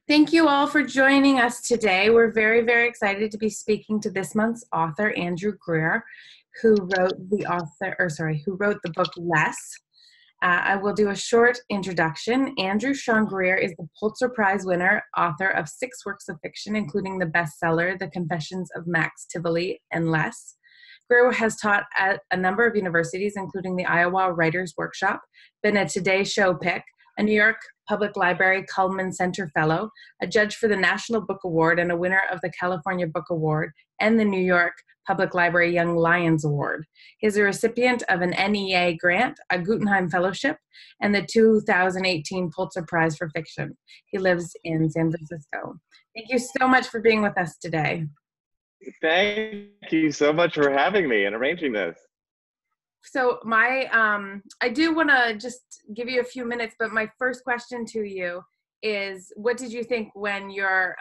Thank you all for joining us today. We're very, very excited to be speaking to this month's author, Andrew Greer, who wrote the book Less. I will do a short introduction. Andrew Sean Greer is the Pulitzer Prize winner, author of 6 works of fiction, including the bestseller, The Confessions of Max Tivoli and Less. Greer has taught at a number of universities, including the Iowa Writers Workshop, been a Today Show pick, a New York Public Library Cullman Center Fellow, a judge for the National Book Award, and a winner of the California Book Award and the New York Public Library Young Lions Award. He is a recipient of an NEA grant, a Guggenheim Fellowship, and the 2018 Pulitzer Prize for Fiction. He lives in San Francisco. Thank you so much for being with us today. Thank you so much for having me and arranging this. So I do want to just give you a few minutes, but my first question to you is, what did you think when your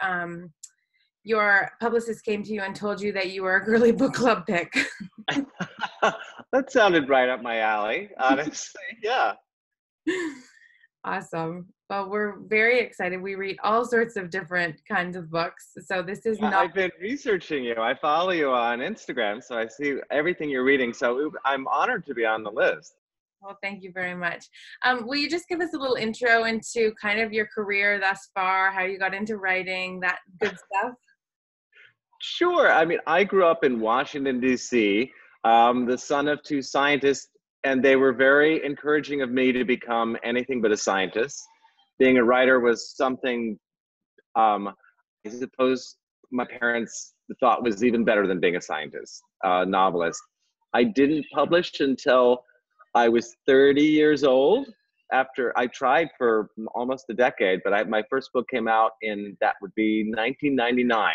publicist came to you and told you that you were a girly book club pick? That sounded right up my alley, honestly. Yeah. Awesome. Well, we're very excited. We read all sorts of different kinds of books. So this is not... I've been researching you. I follow you on Instagram, so I see everything you're reading. So I'm honored to be on the list. Well, thank you very much. Will you just give us a little intro into kind of your career thus far, how you got into writing, that good stuff? Sure. I mean, I grew up in Washington, D.C., the son of 2 scientists, and they were very encouraging of me to become anything but a scientist. Being a writer was something I suppose my parents thought was even better than being a scientist, novelist. I didn't publish until I was 30 years old. After I tried for almost a decade, but my first book came out that would be 1999.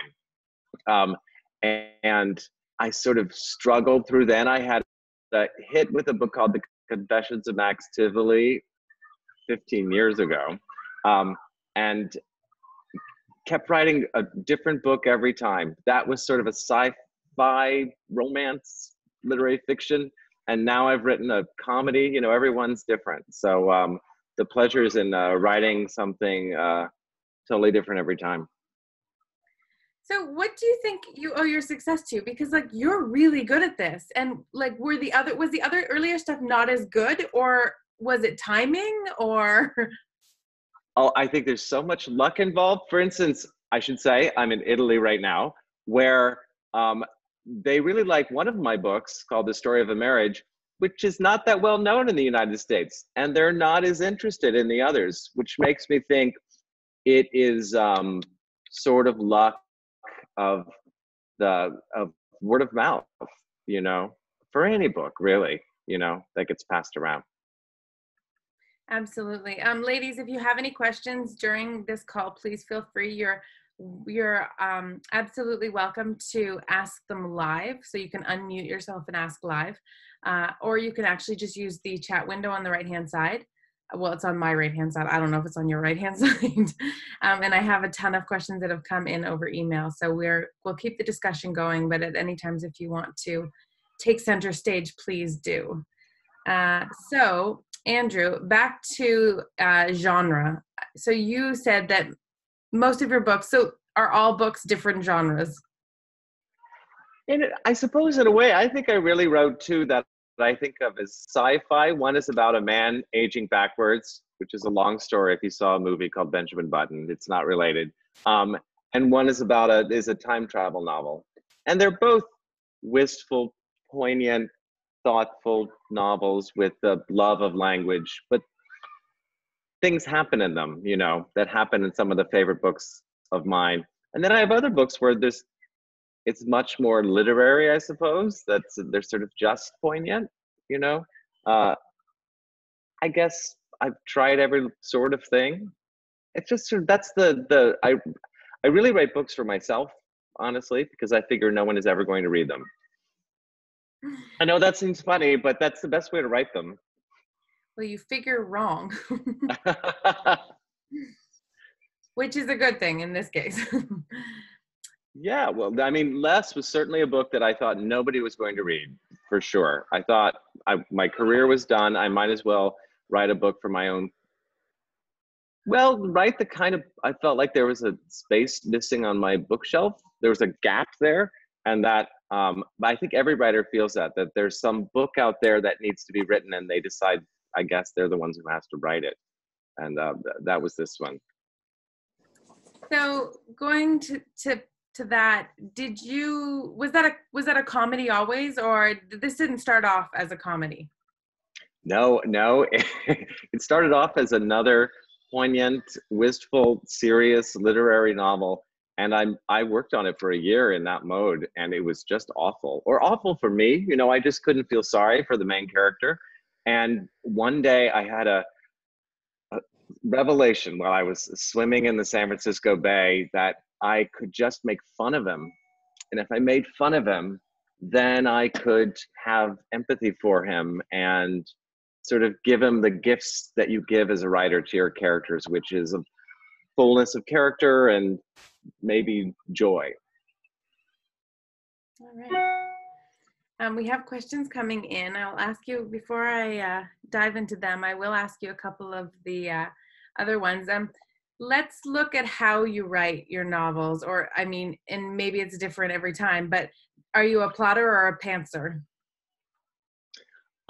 And I sort of struggled through then. I had a hit with a book called The Confessions of Max Tivoli 15 years ago. And kept writing a different book every time. That was sort of a sci-fi romance, literary fiction. And now I've written a comedy. Everyone's different. So the pleasures in writing something totally different every time. So what do you think you owe your success to? Because you're really good at this. And was the other earlier stuff not as good, or was it timing, or? Oh, I think there's so much luck involved. For instance, I should say I'm in Italy right now, where they really like one of my books called The Story of a Marriage, which is not that well known in the United States. And they're not as interested in the others, which makes me think it is sort of luck of word of mouth, for any book, really, that gets passed around. Absolutely. Ladies, if you have any questions during this call, please feel free. You're absolutely welcome to ask them live. So you can unmute yourself and ask live, or you can actually just use the chat window on the right-hand side. Well, it's on my right-hand side. I don't know if it's on your right-hand side. And I have a ton of questions that have come in over email. So we'll keep the discussion going, but at any times, if you want to take center stage, please do. So Andrew, back to genre. So you said that most of your books, are all books different genres? I suppose in a way, I think I really wrote 2 that I think of as sci-fi. One is about a man aging backwards, which is a long story. If you saw a movie called Benjamin Button, it's not related. And one is a time travel novel. And they're both wistful, poignant, thoughtful novels with the love of language, but things happen in them, that happen in some of the favorite books of mine. And then I have other books where it's much more literary, I suppose. They're sort of just poignant, I guess I've tried every sort of thing. It's just that's I really write books for myself, honestly, because I figure no one is ever going to read them. I know that seems funny, but that's the best way to write them. Well, you figure wrong. Which is a good thing in this case. Yeah, well, I mean, Less was certainly a book that I thought nobody was going to read, for sure. I thought my career was done. I might as well write a book for my own Well, right, the kind of, I felt like there was a space missing on my bookshelf. There was a gap there, and that I think every writer feels that there's some book out there that needs to be written, and they decide, I guess, they're the ones who has to write it, and that was this one. So going to that, was that a comedy always, or this didn't start off as a comedy? No, no, it started off as another poignant, wistful, serious literary novel, and I worked on it for a year in that mode, and it was just awful, or awful for me. You know, I just couldn't feel sorry for the main character, and one day I had a revelation while I was swimming in the San Francisco Bay that I could just make fun of him, and if I made fun of him, then I could have empathy for him and sort of give him the gifts that you give as a writer to your characters, which is a fullness of character and maybe joy. All right. We have questions coming in. I'll ask you, before I dive into them, I will ask you a couple of the other ones. Let's look at how you write your novels, or I mean, and maybe it's different every time, but are you a plotter or a pantser?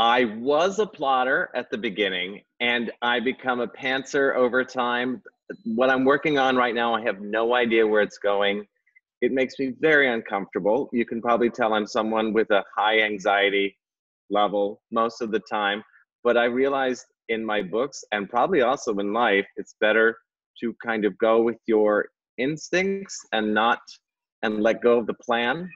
I was a plotter at the beginning, and I become a pantser over time. What I'm working on right now, I have no idea where it's going. It makes me very uncomfortable. You can probably tell I'm someone with a high anxiety level most of the time, but I realized in my books and probably also in life, it's better to kind of go with your instincts and not and let go of the plan.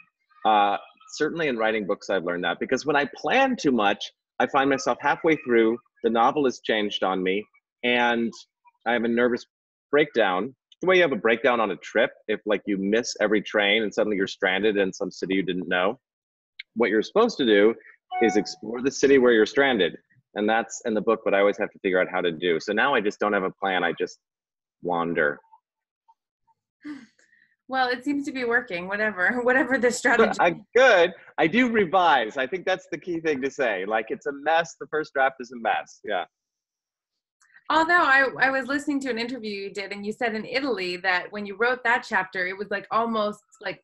Uh, Certainly in writing books, I've learned that, because when I plan too much, I find myself halfway through, the novel has changed on me, and I have a nervous breakdown. The way you have a breakdown on a trip, if like you miss every train and suddenly you're stranded in some city you didn't know, what you're supposed to do is explore the city where you're stranded. And that's in the book, but I always have to figure out how to do. So now I just don't have a plan. I just wander. Well, it seems to be working, whatever the strategy. Good. I do revise. I think that's the key thing to say. Like, it's a mess. The first draft is a mess. Yeah. Although I was listening to an interview you did, and you said in Italy that when you wrote that chapter, it was like almost like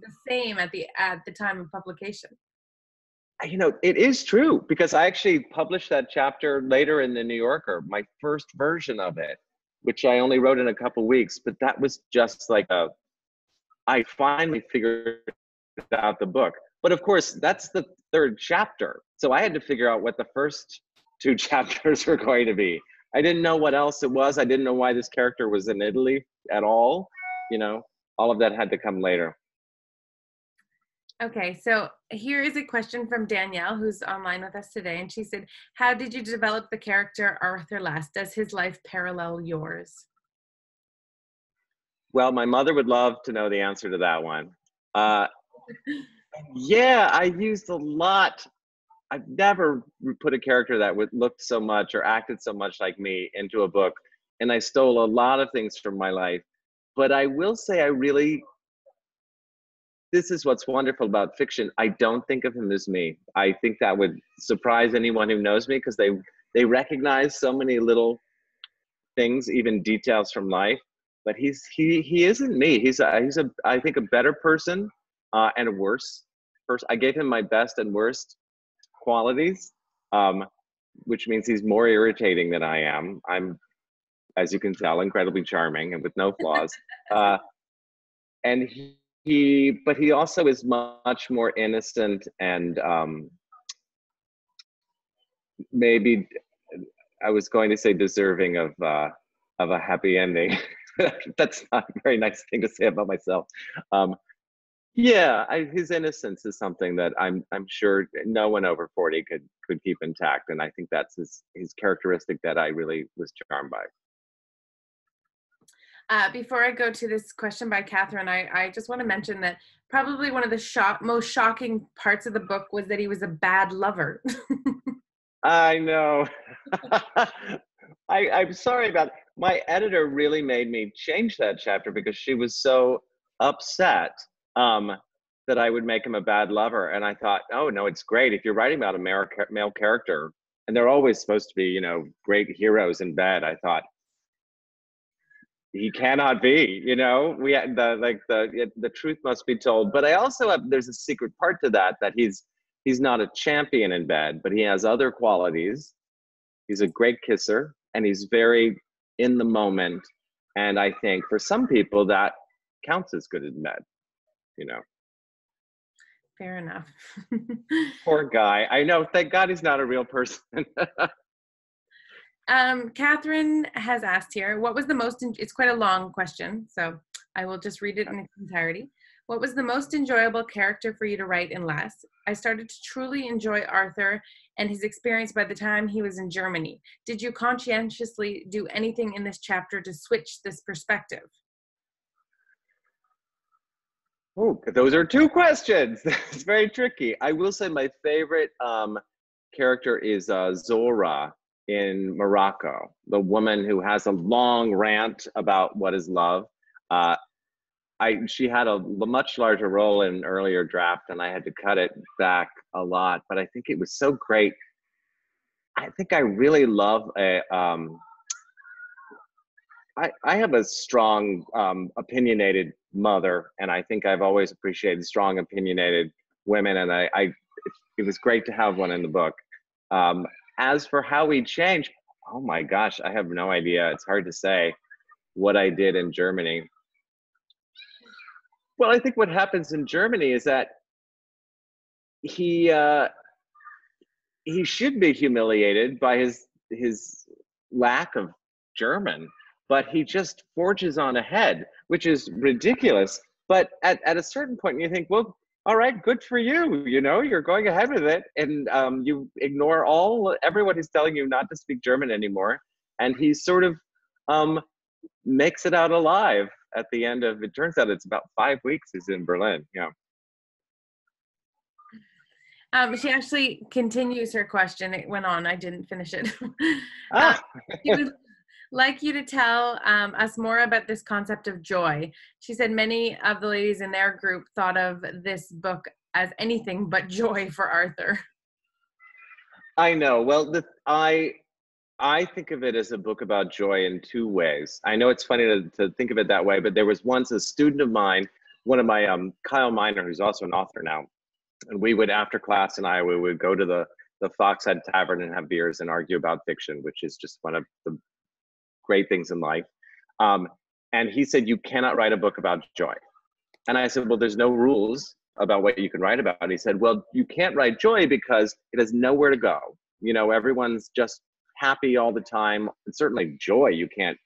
the same at the time of publication. You know, it is true, because I actually published that chapter later in the New Yorker, my first version of it, which I only wrote in a couple weeks. But that was just like I finally figured out the book. But of course, that's the third chapter. So I had to figure out what the first two chapters were going to be. I didn't know what else it was. I didn't know why this character was in Italy at all. You know, all of that had to come later. Okay, so here is a question from Danielle, who's online with us today, and she said, how did you develop the character Arthur Less? Does his life parallel yours? Well, my mother would love to know the answer to that one. Uh, yeah, I used a lot. I've never put a character that would looked so much or acted so much like me into a book, and I stole a lot of things from my life. But I will say, this is what's wonderful about fiction. I don't think of him as me. I think that would surprise anyone who knows me, because they recognize so many little things, even details from life. But he isn't me. He's a I think a better person, and a worse person. I gave him my best and worst qualities, um, which means he's more irritating than I am. I'm, as you can tell, incredibly charming and with no flaws. Uh, and but he also is much more innocent and maybe, I was going to say, deserving of a happy ending. That's not a very nice thing to say about myself. Um, yeah, his innocence is something that I'm sure no one over 40 could keep intact, and I think that's his characteristic that I really was charmed by. Before I go to this question by Catherine, I just want to mention that probably one of the most shocking parts of the book was that he was a bad lover. I know. I'm sorry about it. My editor really made me change that chapter, because she was so upset um, that I would make him a bad lover. And I thought, oh, no, it's great. If you're writing about a male character, and they're always supposed to be, you know, great heroes in bed, I thought, he cannot be, you know, we had the truth must be told. But I also have, there's a secret part to that, that he's not a champion in bed, but he has other qualities. He's a great kisser, and he's very in the moment. And I think for some people that counts as good in bed, you know. Fair enough. Poor guy. I know, thank God he's not a real person. Catherine has asked here, what was the most, it's quite a long question, so I will just read it in its entirety. What was the most enjoyable character for you to write in Less? I started to truly enjoy Arthur and his experience by the time he was in Germany. Did you conscientiously do anything in this chapter to switch this perspective? Oh, those are two questions. It's very tricky. I will say my favorite character is Zora in Morocco, the woman who has a long rant about what is love. She had a much larger role in an earlier draft, and I had to cut it back a lot. But I think it was so great. I think I really love a. I have a strong, opinionated mother, and I think I've always appreciated strong, opinionated women, and it was great to have one in the book. As for how we changed, oh my gosh, I have no idea. It's hard to say what I did in Germany. Well, I think what happens in Germany is that he should be humiliated by his lack of German, but he just forges on ahead, which is ridiculous. But at a certain point, you think, well, all right, good for you. You know, you're going ahead with it, and you ignore everyone who's telling you not to speak German anymore, and he sort of makes it out alive at the end of. It turns out it's about 5 weeks he's in Berlin. Yeah. She actually continues her question. It went on. I didn't finish it. She would like you to tell us more about this concept of joy. She said many of the ladies in their group thought of this book as anything but joy for Arthur. I know. Well, I think of it as a book about joy in two ways. I know it's funny to think of it that way, but there was once a student of mine, one of my Kyle Miner, who's also an author now, and we would, after class, we would go to the Foxhead Tavern and have beers and argue about fiction, which is just one of the great things in life. And he said, you cannot write a book about joy. And I said, well, there's no rules about what you can write about. And he said, well, you can't write joy because it has nowhere to go. You know, everyone's just happy all the time. And certainly joy you can't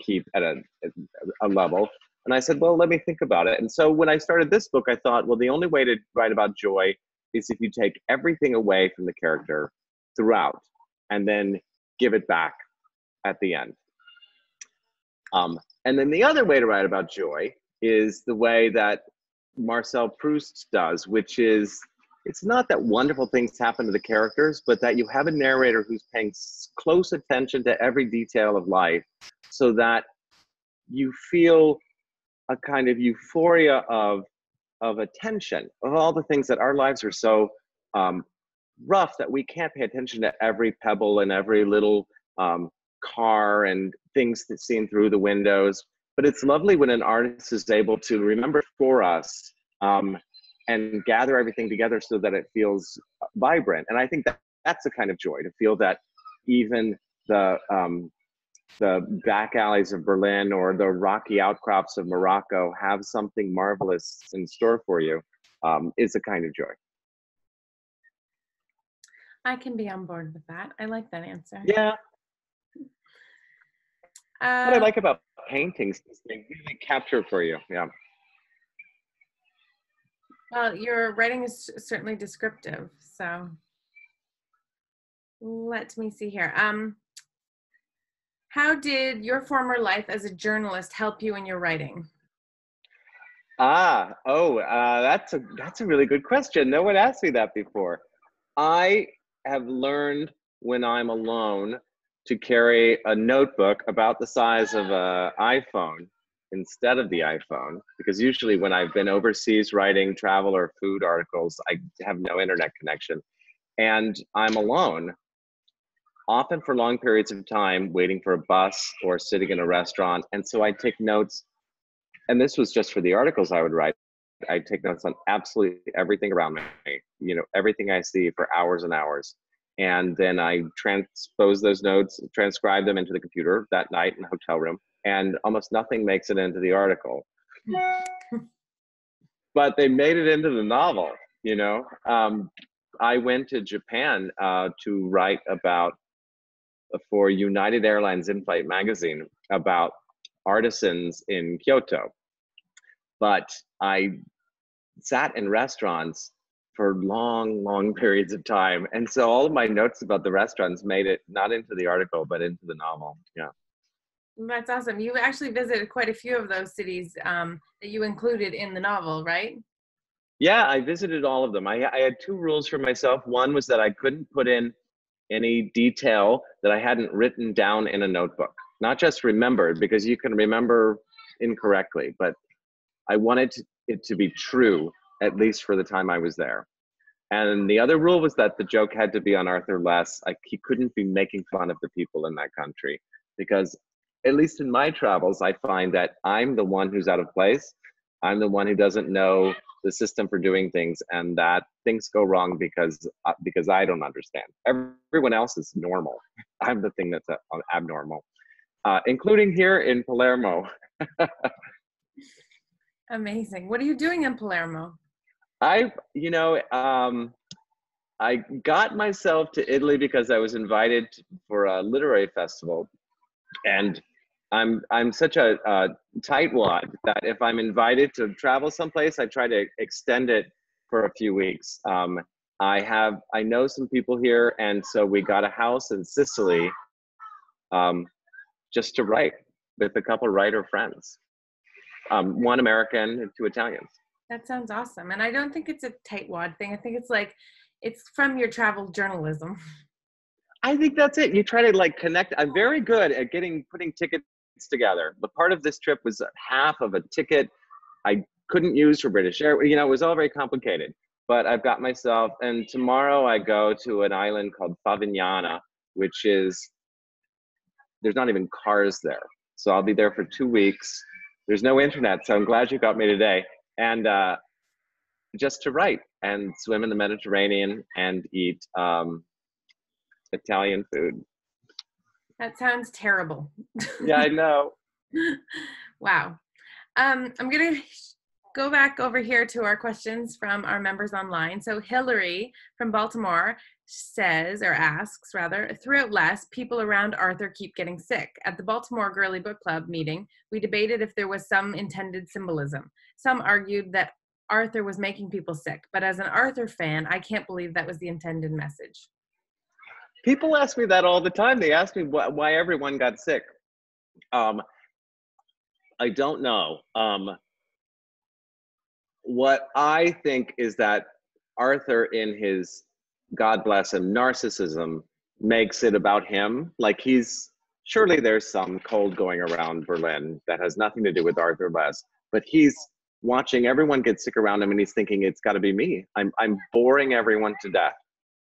keep at a level. And I said, well, let me think about it. And so when I started this book, I thought, well, the only way to write about joy is if you take everything away from the character throughout and then give it back at the end. And then the other way to write about joy is the way that Marcel Proust does, which is, it's not that wonderful things happen to the characters, but that you have a narrator who's paying close attention to every detail of life so that you feel a kind of euphoria of attention of all the things that our lives are so rough that we can't pay attention to every pebble and every little car and things that's seen through the windows. But it's lovely when an artist is able to remember for us and gather everything together so that it feels vibrant. And I think that that's a kind of joy, to feel that even the back alleys of Berlin or the rocky outcrops of Morocco have something marvelous in store for you, is a kind of joy. I can be on board with that. I like that answer. Yeah. What I like about paintings is they really capture for you. Yeah. Well, your writing is certainly descriptive. So let me see here. How did your former life as a journalist help you in your writing? That's a really good question. No one asked me that before. I have learned when I'm alone to carry a notebook about the size of an iPhone instead of the iPhone, because usually when I've been overseas writing travel or food articles, I have no internet connection and I'm alone. often for long periods of time, waiting for a bus or sitting in a restaurant. And so I take notes, and this was just for the articles I would write. I take notes on absolutely everything around me, everything I see for hours and hours. And then I transpose those notes, transcribe them into the computer that night in the hotel room, and almost nothing makes it into the article. But they made it into the novel, I went to Japan to write for United Airlines In-Flight magazine about artisans in Kyoto. But I sat in restaurants for long, long periods of time. And so all of my notes about the restaurants made it not into the article, but into the novel. Yeah. That's awesome. You actually visited quite a few of those cities that you included in the novel, right? Yeah, I visited all of them. I had two rules for myself. One was that I couldn't put in any detail that I hadn't written down in a notebook, not just remembered, because you can remember incorrectly, but I wanted it to be true, at least for the time I was there. And the other rule was that the joke had to be on Arthur Less. He couldn't be making fun of the people in that country, because at least in my travels, I find that I'm the one who's out of place. I'm the one who doesn't know the system for doing things, and that things go wrong because I don't understand. Everyone else is normal. I'm the thing that's abnormal, including here in Palermo. Amazing. What are you doing in Palermo? I got myself to Italy because I was invited for a literary festival, and I'm such a tightwad that if I'm invited to travel someplace, I try to extend it for a few weeks. I know some people here, and so we got a house in Sicily, just to write with a couple writer friends, one American and two Italians. That sounds awesome. And I don't think it's a tightwad thing. I think it's from your travel journalism. I think that's it. You try to connect. I'm very good at putting tickets together. But part of this trip was half of a ticket I couldn't use for British Airways. It was all very complicated. But I've got myself, and tomorrow I go to an island called Favignana, which is, there's not even cars there. So I'll be there for 2 weeks. There's no internet, so I'm glad you got me today. And just to write and swim in the Mediterranean and eat Italian food. That sounds terrible. Yeah, I know. Wow. I'm going to go back over here to our questions from our members online. So Hillary from Baltimore asks, throughout Less, people around Arthur keep getting sick. At the Baltimore Girly Book Club meeting, we debated if there was some intended symbolism. Some argued that Arthur was making people sick, but as an Arthur fan, I can't believe that was the intended message. People ask me that all the time. They ask me why everyone got sick. I don't know. What I think is that Arthur, in his, God bless him, narcissism, makes it about him. Surely there's some cold going around Berlin that has nothing to do with Arthur Less, but he's watching everyone get sick around him, and he's thinking, it's got to be me. I'm boring everyone to death.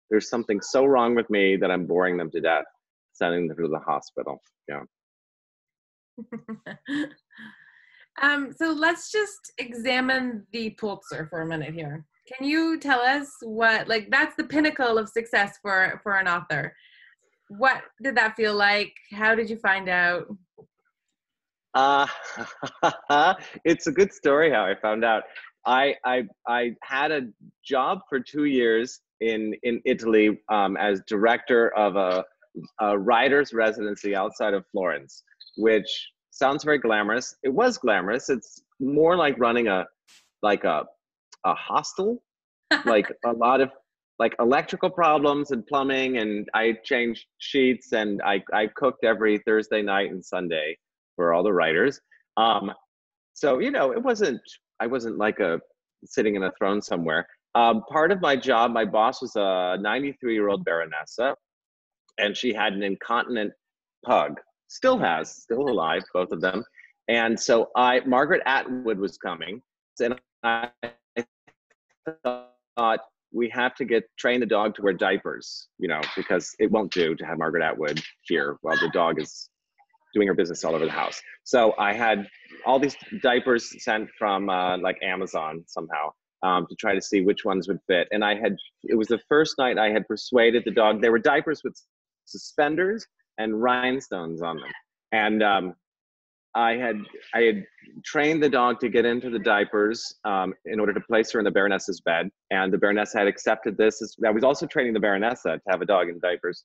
There's something so wrong with me that I'm boring them to death, sending them to the hospital. Yeah. So let's just examine the Pulitzer for a minute here. Can you tell us that's the pinnacle of success for an author. What did that feel like? How did you find out? It's a good story how I found out. I had a job for 2 years in Italy as director of a writer's residency outside of Florence, which sounds very glamorous. It was glamorous. It's more like running a hostel, like a lot of electrical problems and plumbing, and I changed sheets, and I cooked every Thursday night and Sunday for all the writers. So I wasn't sitting in a throne somewhere. Part of my job, my boss was a 93-year-old baronessa, and she had an incontinent pug. Still alive, both of them. And so Margaret Atwood was coming, and I thought, we have to train the dog to wear diapers, because it won't do to have Margaret Atwood here while the dog is doing her business all over the house. So I had all these diapers sent from like Amazon somehow, to try to see which ones would fit. And it was the first night I had persuaded the dog. There were diapers with suspenders and rhinestones on them. And I had trained the dog to get into the diapers in order to place her in the Baroness's bed. And the Baroness had accepted this. I was also training the Baronessa to have a dog in diapers.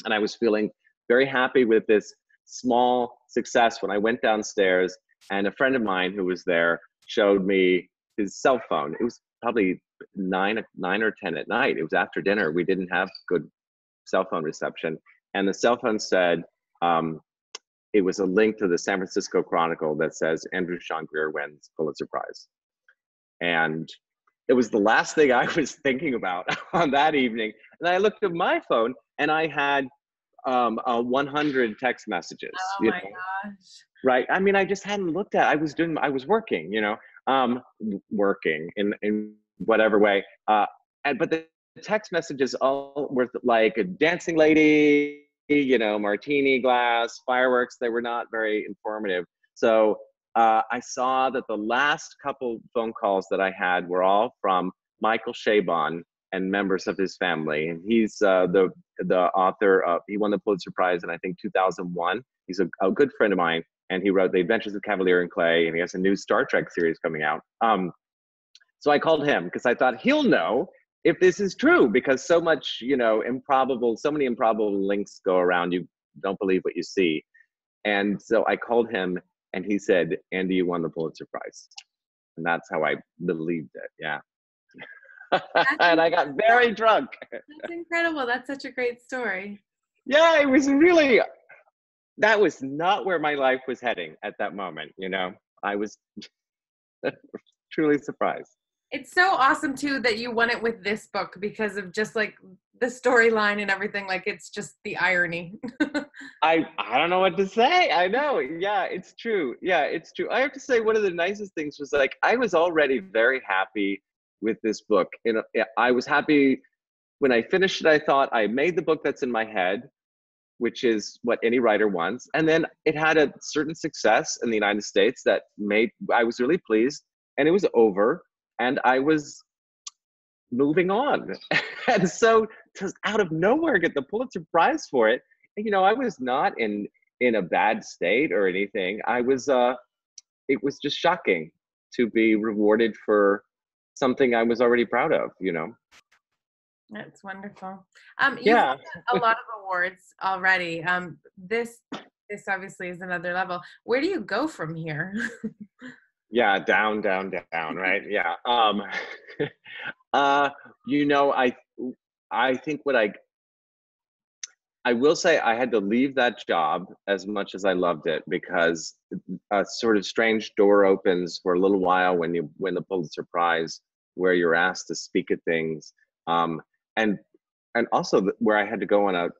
And I was feeling very happy with this small success when I went downstairs, and a friend of mine who was there showed me his cell phone. It was probably 9 or 10 at night. It was after dinner. We didn't have good cell phone reception. And the cell phone said, it was a link to the San Francisco Chronicle that says Andrew Sean Greer wins Pulitzer Prize. And it was the last thing I was thinking about on that evening. And I looked at my phone and I had 100 text messages. Oh my gosh. Right. I mean, I just hadn't looked at, I was working, working in whatever way. But the text messages all were like a dancing lady, martini glass, fireworks. They were not very informative. So I saw that the last couple phone calls that I had were all from Michael Chabon and members of his family. And he's the author of, he won the Pulitzer Prize in, I think, 2001. He's a good friend of mine. And he wrote The Adventures of Cavalier and Clay, and he has a new Star Trek series coming out. So I called him because I thought he'll know if this is true, because so much, so many improbable links go around. You don't believe what you see. And so I called him and he said, Andy, you won the Pulitzer Prize. And that's how I believed it. Yeah. And I got very drunk. That's incredible. That's such a great story. Yeah, it was really, that was not where my life was heading at that moment. I was truly surprised. It's so awesome too that you won it with this book because of just like the storyline and everything. Like, it's just the irony. I don't know what to say. I know. Yeah, it's true. Yeah, it's true. I have to say, one of the nicest things was, like, I was already very happy with this book. I was happy when I finished it. I thought I made the book that's in my head, which is what any writer wants. And then it had a certain success in the United States that I was really pleased, and it was over. And I was moving on. And so to out of nowhere get the Pulitzer Prize for it, I was not in a bad state or anything. It was just shocking to be rewarded for something I was already proud of, That's wonderful. You've Yeah. won a lot of awards already. This obviously is another level. Where do you go from here? Yeah, down, right? Yeah. I think I will say I had to leave that job as much as I loved it, because a sort of strange door opens for a little while when you win the Pulitzer Prize, where you're asked to speak at things, and also where I had to go on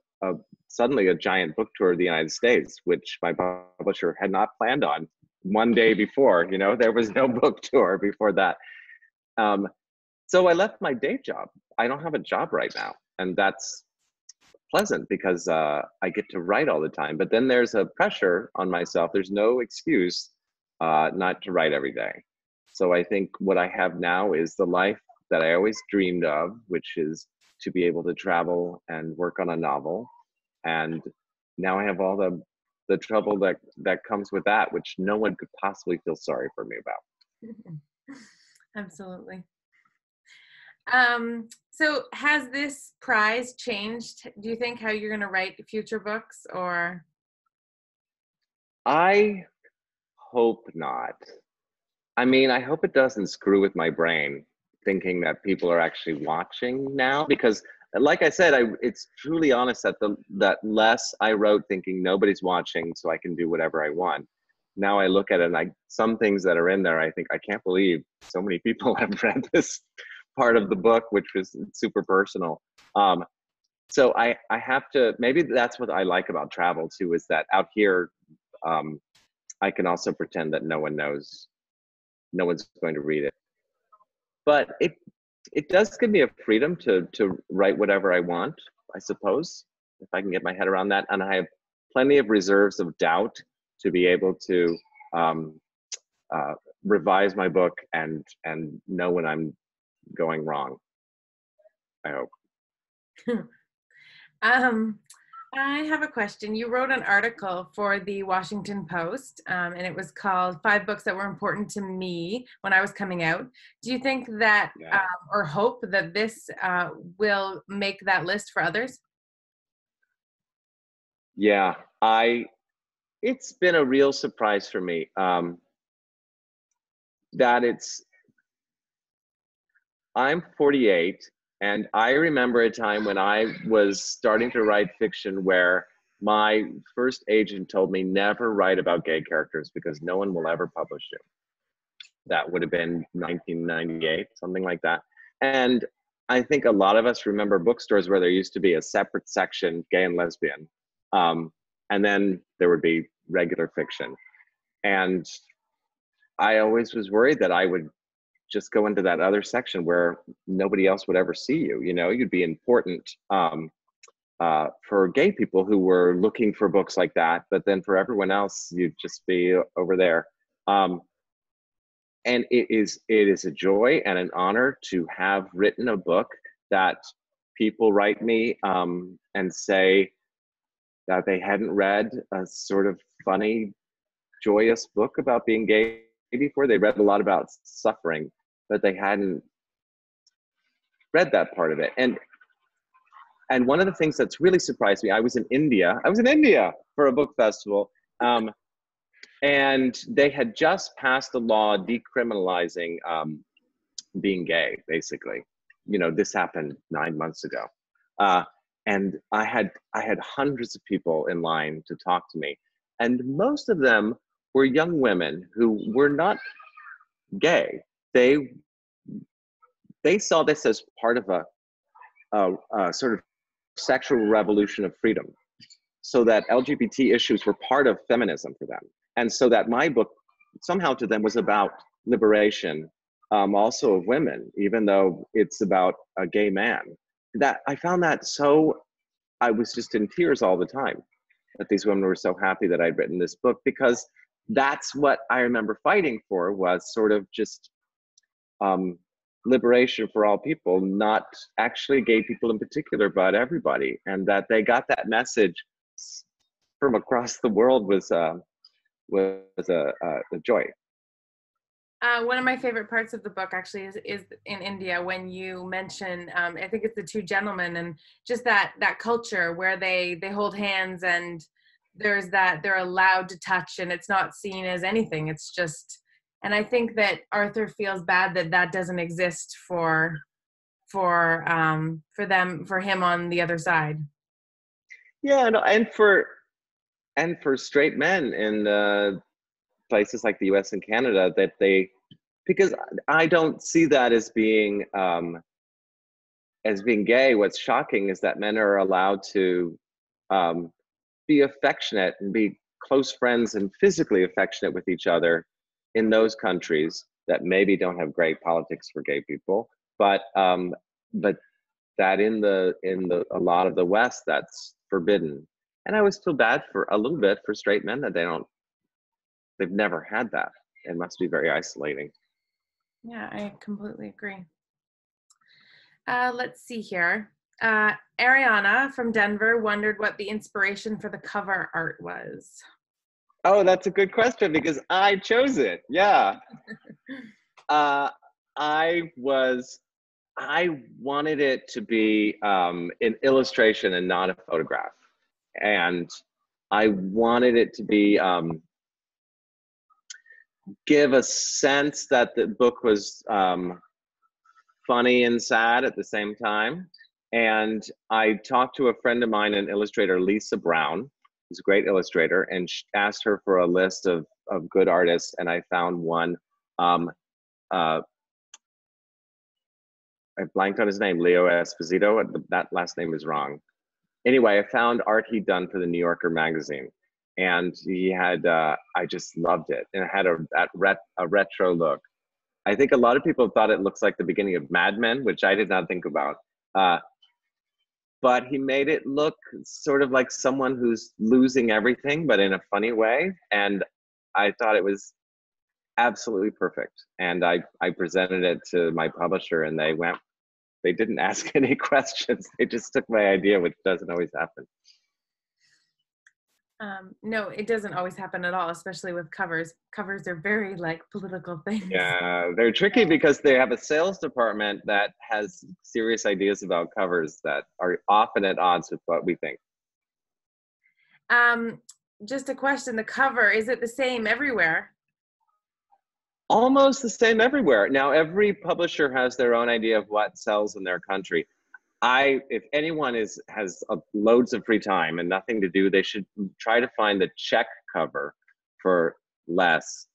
suddenly a giant book tour of the United States, which my publisher had not planned on. One day before, there was no book tour before that. So I left my day job. I don't have a job right now, and that's pleasant because I get to write all the time. But then there's a pressure on myself. There's no excuse not to write every day. So I think what I have now is the life that I always dreamed of, which is to be able to travel and work on a novel. And now I have all the trouble that comes with that, which no one could possibly feel sorry for me about. Absolutely. So has this prize changed, do you think, how you're going to write future books, or? I hope not. I mean, I hope it doesn't screw with my brain, thinking that people are actually watching now, because like I said, it's truly honest that less I wrote thinking nobody's watching, so I can do whatever I want. Now I look at it and some things that are in there, I think, I can't believe so many people have read this part of the book, which was super personal. So I have to, maybe that's what I like about travel too, is that out here, I can also pretend that no one knows, no one's going to read it. But it does give me a freedom to write whatever I want, I suppose, if I can get my head around that. And I have plenty of reserves of doubt to be able to um, revise my book and know when I'm going wrong, I hope. um, I have a question. You wrote an article for the Washington Post, and it was called Five Books That Were Important to Me When I Was Coming Out. Do you think that, Yeah. or hope that this will make that list for others? Yeah, it's been a real surprise for me that I'm 48, and I remember a time when I was starting to write fiction where my first agent told me never write about gay characters because no one will ever publish you. That would have been 1998, something like that. And I think a lot of us remember bookstores where there used to be a separate section, gay and lesbian. And then there would be regular fiction. And I always was worried that I would just go into that other section where nobody else would ever see you. You know, you'd be important for gay people who were looking for books like that, but then for everyone else, you'd just be over there. And it is a joy and an honor to have written a book that people write me and say that they hadn't read a sort of funny, joyous book about being gay before. They read a lot about suffering, but they hadn't read that part of it. And one of the things that's really surprised me, I was in India for a book festival, and they had just passed a law decriminalizing being gay, basically. You know, this happened 9 months ago. And I had hundreds of people in line to talk to me. And most of them were young women who were not gay. They saw this as part of a sort of sexual revolution of freedom, so that LGBT issues were part of feminism for them. And so that my book somehow to them was about liberation, also of women, even though it's about a gay man. That I found that so, I was just in tears all the time that these women were so happy that I'd written this book, because that's what I remember fighting for, was sort of just liberation for all people, not actually gay people in particular, but everybody. And that they got that message from across the world was a joy. One of my favorite parts of the book actually is in India, when you mention, I think it's the two gentlemen, and just that culture where they hold hands, and there's that they're allowed to touch, and it's not seen as anything. It's just, and I think that Arthur feels bad that that doesn't exist for him on the other side. Yeah, no, and for straight men in places like the U.S. and Canada, that they, because I don't see that as being gay. What's shocking is that men are allowed to be affectionate and be close friends and physically affectionate with each other in those countries that maybe don't have great politics for gay people, but that in a lot of the West, that's forbidden. And I always feel bad for a little bit for straight men that they've never had that. It must be very isolating. Yeah, I completely agree. Let's see here. Ariana from Denver wondered what the inspiration for the cover art was. Oh, that's a good question because I chose it. Yeah. I wanted it to be an illustration and not a photograph. And I wanted it to be, give a sense that the book was funny and sad at the same time. And I talked to a friend of mine, an illustrator, Lisa Brown, who's a great illustrator, and asked her for a list of good artists. And I found one, I blanked on his name, Leo Esposito. That last name is wrong. Anyway, I found art he'd done for the New Yorker magazine, and he had, I just loved it. And it had a retro look. I think a lot of people thought it looks like the beginning of Mad Men, which I did not think about. Uh, but he made it look sort of like someone who's losing everything, but in a funny way. And I thought it was absolutely perfect. And I presented it to my publisher, and they didn't ask any questions. They just took my idea, which doesn't always happen. No, it doesn't always happen at all, especially with covers. Covers are very like political things. Yeah, they're tricky because they have a sales department that has serious ideas about covers that are often at odds with what we think. Just a question, the cover, is it the same everywhere? Almost the same everywhere. Now, every publisher has their own idea of what sells in their country. If anyone has loads of free time and nothing to do, they should try to find the Czech cover for less,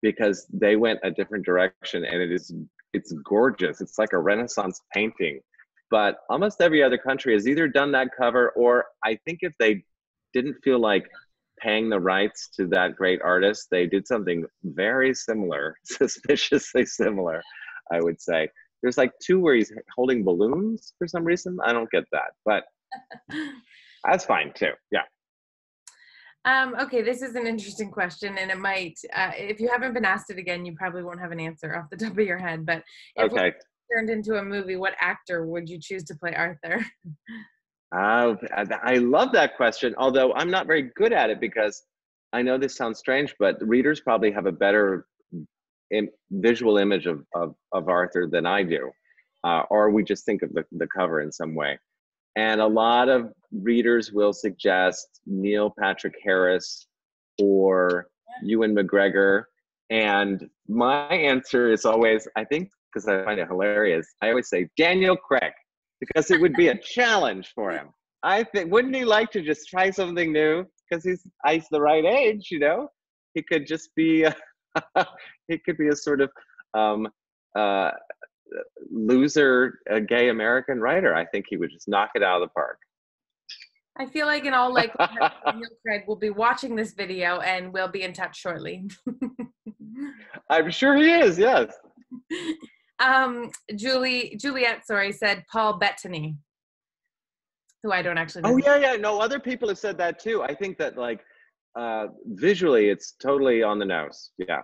because they went a different direction, and it's gorgeous. It's like a Renaissance painting. But almost every other country has either done that cover, or I think if they didn't feel like paying the rights to that great artist, they did something very similar, suspiciously similar, I would say. There's like two where he's holding balloons for some reason. I don't get that, but that's fine too. Yeah. Okay, this is an interesting question, and it might, if you haven't been asked it again, you probably won't have an answer off the top of your head, but if Okay. it turned into a movie, what actor would you choose to play Arthur? I love that question, although I'm not very good at it, because I know this sounds strange, but readers probably have a better visual image of Arthur than I do, or we just think of the cover in some way. And a lot of readers will suggest Neil Patrick Harris or Ewan McGregor. And my answer is always, I think, because I find it hilarious, I always say Daniel Craig, because it would be a challenge for him. I think, wouldn't he like to just try something new? Because he's the right age, you know? He could just be, he could be a sort of loser, gay American writer. I think he would just knock it out of the park. I feel like in all likelihood, Daniel Craig will be watching this video and we'll be in touch shortly. I'm sure he is, yes. Juliet, said Paul Bettany, who I don't actually know. Oh, yeah. No, other people have said that too. I think that, like, visually, it's totally on the nose. Yeah.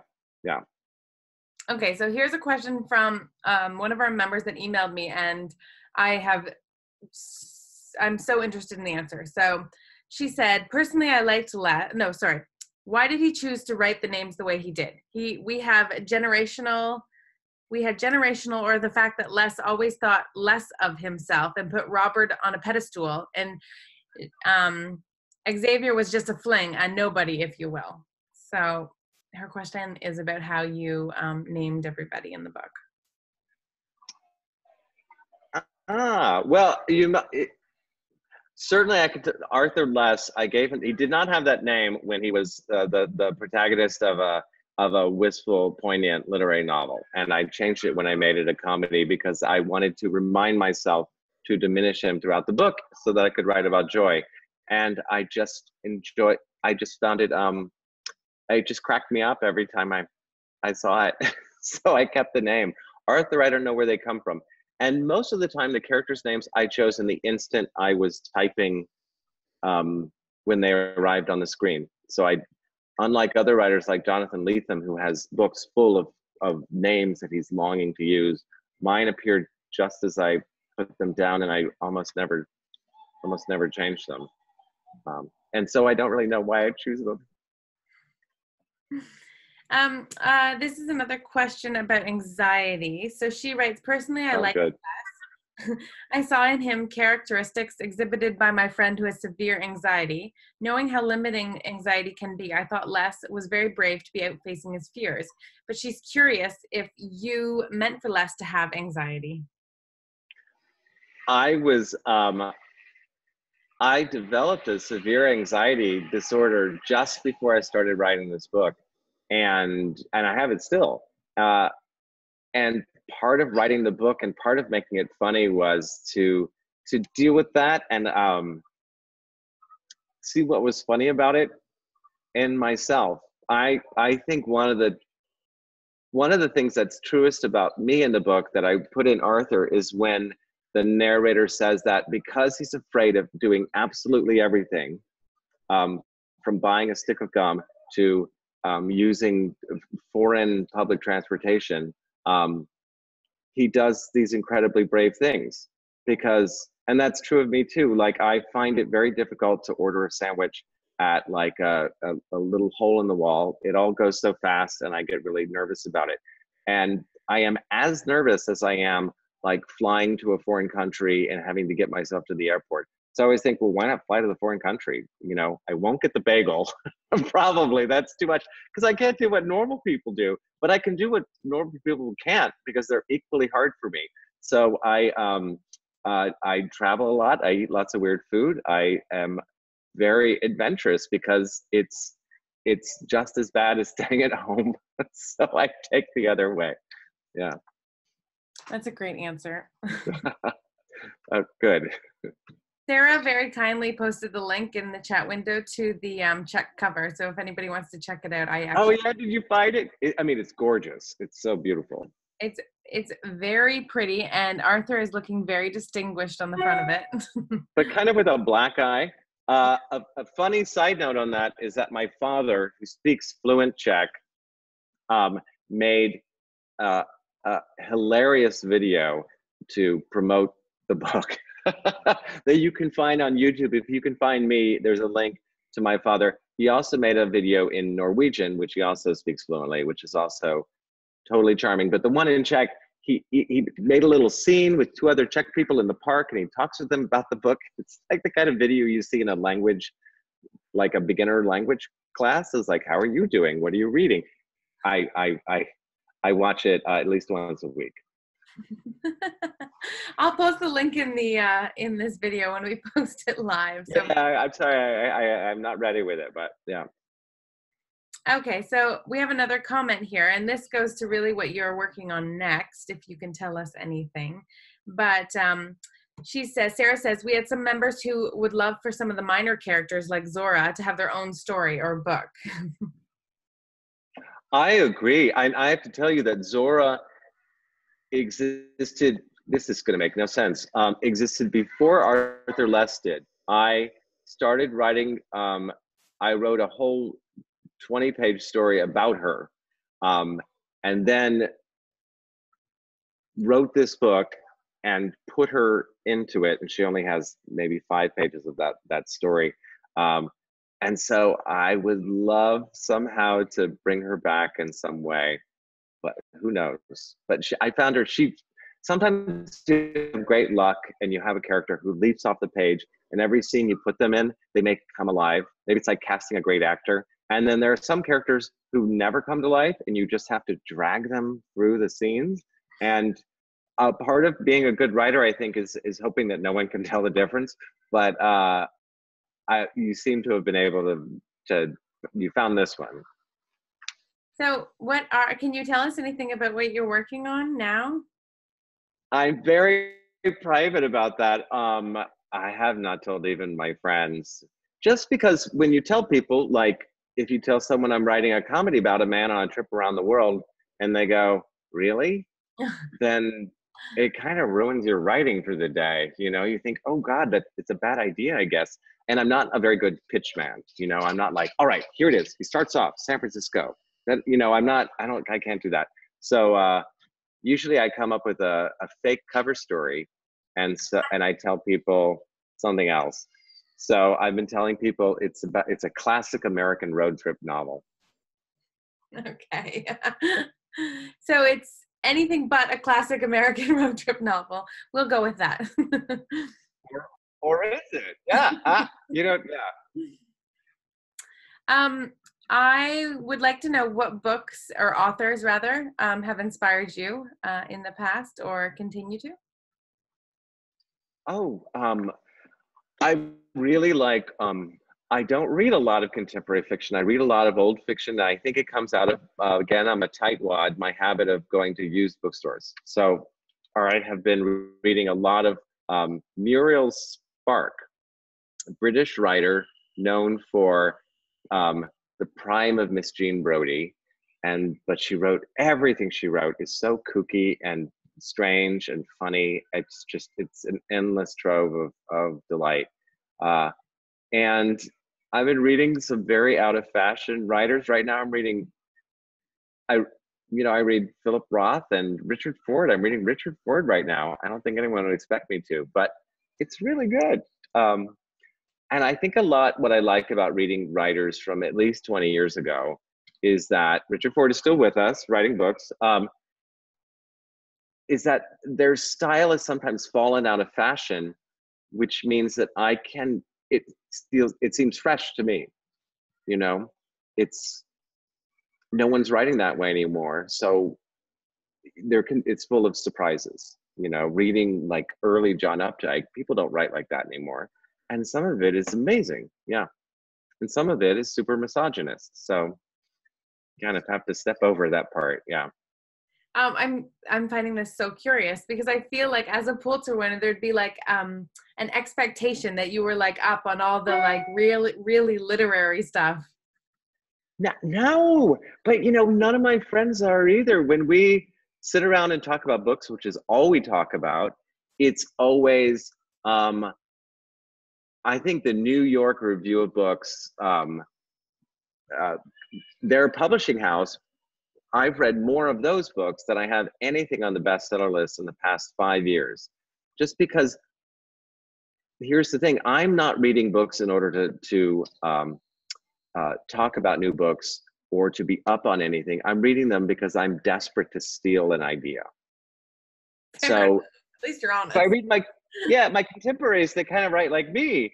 Okay, so here's a question from one of our members that emailed me, and I'm so interested in the answer. So she said, personally, I liked why did he choose to write the names the way he did? We had generational, or the fact that Les always thought less of himself and put Robert on a pedestal, and Xavier was just a fling, a nobody, if you will. So her question is about how you named everybody in the book. Well, certainly I could. Arthur Les, I gave him. He did not have that name when he was the protagonist of a wistful, poignant literary novel, and I changed it when I made it a comedy, because I wanted to remind myself to diminish him throughout the book so that I could write about joy. And I just found it. It just cracked me up every time I saw it. So I kept the name. Arthur, I don't know where they come from. And most of the time, the characters' names I chose in the instant I was typing when they arrived on the screen. So unlike other writers like Jonathan Lethem, who has books full of names that he's longing to use, mine appeared just as I put them down, and I almost never changed them. And so I don't really know why I choose them. This is another question about anxiety. So she writes, personally, I like good. I saw in him characteristics exhibited by my friend who has severe anxiety. Knowing how limiting anxiety can be, I thought Les was very brave to be out facing his fears. But she's curious if you meant for Les to have anxiety. I developed a severe anxiety disorder just before I started writing this book, and I have it still. And part of writing the book and part of making it funny was to deal with that and see what was funny about it in myself. I think one of the one of the things that's truest about me in the book that I put in Arthur is when the narrator says that because he's afraid of doing absolutely everything, from buying a stick of gum to using foreign public transportation, he does these incredibly brave things because, and that's true of me too. Like I find it very difficult to order a sandwich at like a little hole in the wall. It all goes so fast and I get really nervous about it. And I am as nervous as I am like flying to a foreign country and having to get myself to the airport. So I always think, well, why not fly to the foreign country? You know, I won't get the bagel. Probably that's too much because I can't do what normal people do, but I can do what normal people can't because they're equally hard for me. So I travel a lot. I eat lots of weird food. I am very adventurous because it's just as bad as staying at home. So I take the other way. Yeah. That's a great answer. Good. Sarah very kindly posted the link in the chat window to the check cover. So if anybody wants to check it out, Oh yeah, did you find it? I mean, it's gorgeous. It's so beautiful. It's very pretty, and Arthur is looking very distinguished on the front of it. But kind of with a black eye. A funny side note on that is that my father, who speaks fluent Czech, made a hilarious video to promote the book that you can find on YouTube. If you can find me, there's a link to my father. He also made a video in Norwegian, which he also speaks fluently, which is also totally charming. But the one in Czech, he made a little scene with two other Czech people in the park, and he talks with them about the book. It's like the kind of video you see in a language, like a beginner language class. Is like, how are you doing? What are you reading? I watch it at least once a week. I'll post the link in the in this video when we post it live. So. Yeah, I'm sorry, I'm not ready with it, but yeah. Okay, so we have another comment here, and this goes to really what you're working on next, if you can tell us anything. But she says, Sarah says, we had some members who would love for some of the minor characters like Zora to have their own story or book. I agree. I have to tell you that Zora existed, this is going to make no sense, existed before Arthur Less did. I started writing, I wrote a whole 20-page story about her, and then wrote this book and put her into it, and she only has maybe 5 pages of that story. And so I would love somehow to bring her back in some way, but who knows? But I found her, she sometimes you have great luck and you have a character who leaps off the page, and every scene you put them in, they make come alive. Maybe it's like casting a great actor. And then there are some characters who never come to life, and you just have to drag them through the scenes. And part of being a good writer, I think, is hoping that no one can tell the difference. But you seem to have been able to you found this one. So can you tell us anything about what you're working on now? I'm very private about that. I have not told even my friends, just because when you tell people, like if you tell someone I'm writing a comedy about a man on a trip around the world and they go, really? Then it kind of ruins your writing for the day. You know, you think, oh God, it's a bad idea, I guess. And I'm not a very good pitch man. You know, I'm not like, all right, here it is. He starts off San Francisco. That, you know, I can't do that. So usually I come up with a fake cover story, and I tell people something else. So I've been telling people it's a classic American road trip novel. Okay. So it's anything but a classic American road trip novel. We'll go with that. Or is it? Yeah. You know, yeah. I would like to know what books or authors rather have inspired you in the past or continue to. Oh, I really like, I don't read a lot of contemporary fiction. I read a lot of old fiction. I think it comes out of, again, I'm a tightwad, my habit of going to used bookstores. So, I have been reading a lot of Muriel Spark, a British writer known for the prime of Miss Jean Brodie. but she wrote, everything she wrote is so kooky and strange and funny. It's an endless trove of delight. And I've been reading some very out of fashion writers. Right now I read Philip Roth and Richard Ford. I'm reading Richard Ford right now. I don't think anyone would expect me to, but it's really good. And I think what I like about reading writers from at least 20 years ago is that Richard Ford is still with us writing books, is that their style has sometimes fallen out of fashion, which means that it seems fresh to me. No one's writing that way anymore. So it's full of surprises. Reading like early John Updike, people don't write like that anymore. And some of it is amazing. Yeah. And some of it is super misogynist. So you kind of have to step over that part. Yeah. I'm finding this so curious because I feel like as a Pulitzer winner, there'd be like an expectation that you were like up on all the like really literary stuff. No, but none of my friends are either. When we sit around and talk about books, which is all we talk about, it's always, I think the New York Review of Books, their publishing house, I've read more of those books than I have anything on the bestseller list in the past 5 years. Just because, here's the thing, I'm not reading books in order to talk about new books or to be up on anything. I'm reading them because I'm desperate to steal an idea. So at least you're honest. So I read my contemporaries, they kind of write like me.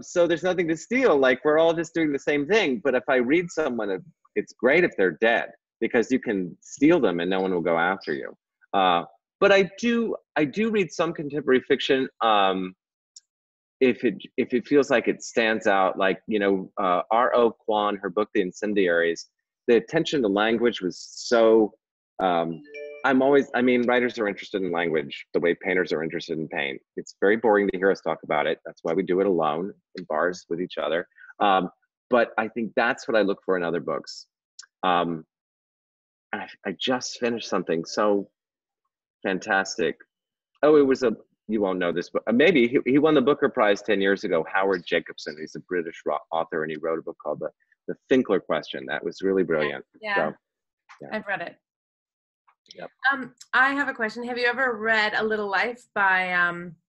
So there's nothing to steal. Like we're all just doing the same thing. But if I read someone, it's great if they're dead because you can steal them and no one will go after you. But I do read some contemporary fiction. If it feels like it stands out, like R.O. Kwon, her book The Incendiaries, the attention to language was so. Writers are interested in language the way painters are interested in paint. It's very boring to hear us talk about it. That's why we do it alone in bars with each other. But I think that's what I look for in other books. I just finished something so fantastic. Oh, you won't know this, but maybe he won the Booker Prize 10 years ago. Howard Jacobson, he's a British author, and he wrote a book called The Finkler Question. That was really brilliant. Yeah, so, yeah. I've read it. Yep. I have a question. Have you ever read A Little Life by,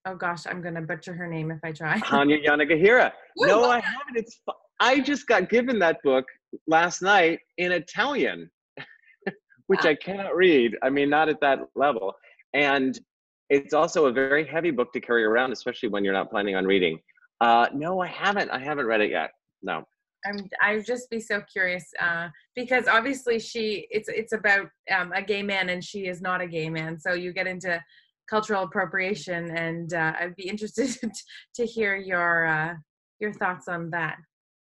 oh gosh, I'm going to butcher her name if I try. Hanya Yanagihira. No, I haven't. I just got given that book last night in Italian, which I cannot read. I mean, not at that level. And it's also a very heavy book to carry around, especially when you're not planning on reading. No, I haven't. I haven't read it yet. No. I'd just be so curious because obviously it's about a gay man and she is not a gay man. So you get into cultural appropriation, and I'd be interested to hear your thoughts on that.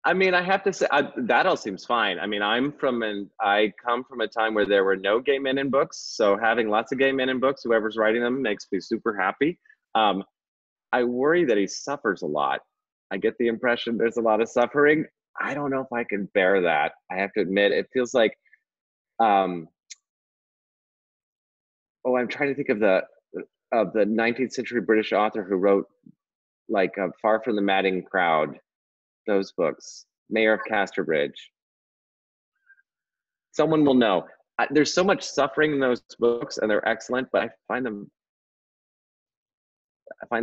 I mean, I have to say that all seems fine. I mean, I come from a time where there were no gay men in books. So having lots of gay men in books, whoever's writing them, makes me super happy. I worry that he suffers a lot. I get the impression there's a lot of suffering. I don't know if I can bear that. I have to admit, it feels like, I'm trying to think of the 19th century British author who wrote like Far from the Madding Crowd, those books, Mayor of Casterbridge. Someone will know. There's so much suffering in those books, and they're excellent, but I find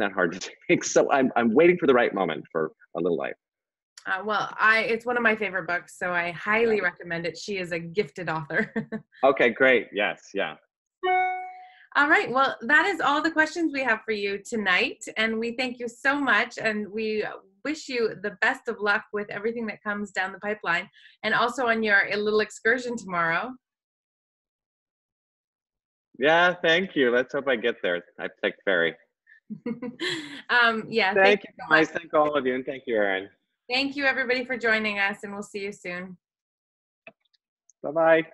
that hard to take. So I'm waiting for the right moment for A Little Life. It's one of my favorite books, so I highly recommend it. She is a gifted author. Okay, great. Yes, yeah. All right. Well, that is all the questions we have for you tonight. And we thank you so much. And we wish you the best of luck with everything that comes down the pipeline, and also on your little excursion tomorrow. Yeah, thank you. Let's hope I get there. I take ferry. Yeah. Thank you so much. Thank all of you, and thank you, Erin. Thank you, everybody, for joining us, and we'll see you soon. Bye-bye.